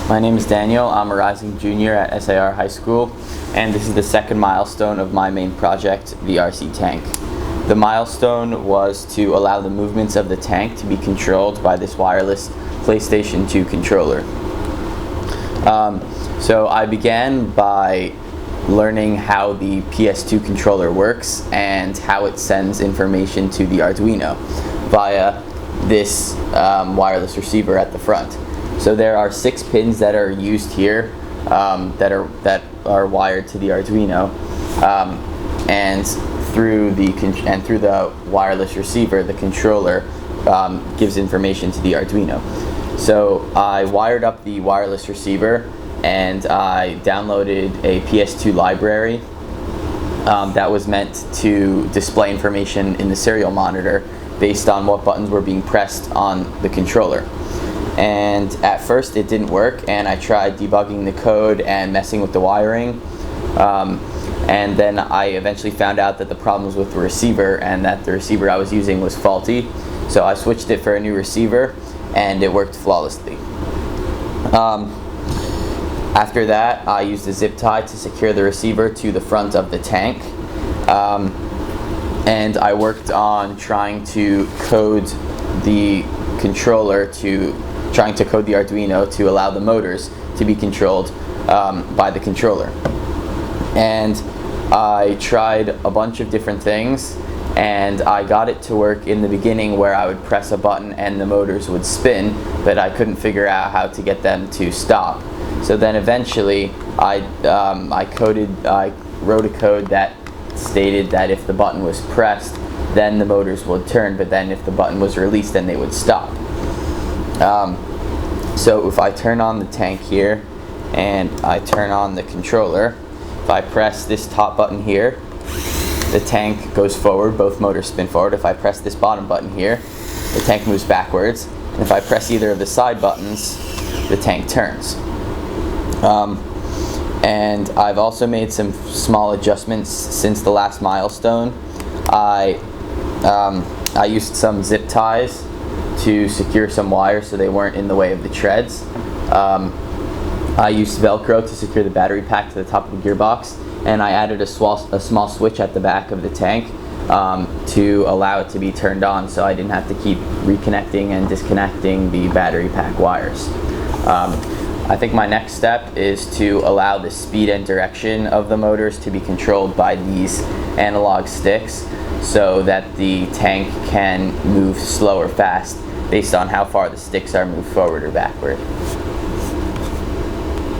My name is Daniel. I'm a rising junior at SAR High School, and this is the second milestone of my main project, the RC tank. The milestone was to allow the movements of the tank to be controlled by this wireless PlayStation 2 controller. So I began by learning how the PS2 controller works and how it sends information to the Arduino via this wireless receiver at the front. So there are 6 pins that are used here that are wired to the Arduino, and through the wireless receiver, the controller gives information to the Arduino. So I wired up the wireless receiver and I downloaded a PS2 library that was meant to display information in the serial monitor based on what buttons were being pressed on the controller. And at first it didn't work, and I tried debugging the code and messing with the wiring, and then I eventually found out that the problem was with the receiver and that the receiver I was using was faulty. So I switched it for a new receiver and it worked flawlessly. After that, I used a zip tie to secure the receiver to the front of the tank, and I worked on trying to code the Arduino to allow the motors to be controlled by the controller. And I tried a bunch of different things, and I got it to work in the beginning where I would press a button and the motors would spin, but I couldn't figure out how to get them to stop. So then eventually I wrote a code that stated that if the button was pressed, then the motors would turn, but then if the button was released, then they would stop. So if I turn on the tank here and I turn on the controller, if I press this top button here, the tank goes forward, both motors spin forward. If I press this bottom button here, the tank moves backwards. And if I press either of the side buttons, the tank turns. And I've also made some small adjustments since the last milestone. I used some zip ties to secure some wires so they weren't in the way of the treads. I used Velcro to secure the battery pack to the top of the gearbox, and I added a small switch at the back of the tank to allow it to be turned on, so I didn't have to keep reconnecting and disconnecting the battery pack wires. I think my next step is to allow the speed and direction of the motors to be controlled by these analog sticks so that the tank can move slow or fast based on how far the sticks are moved forward or backward.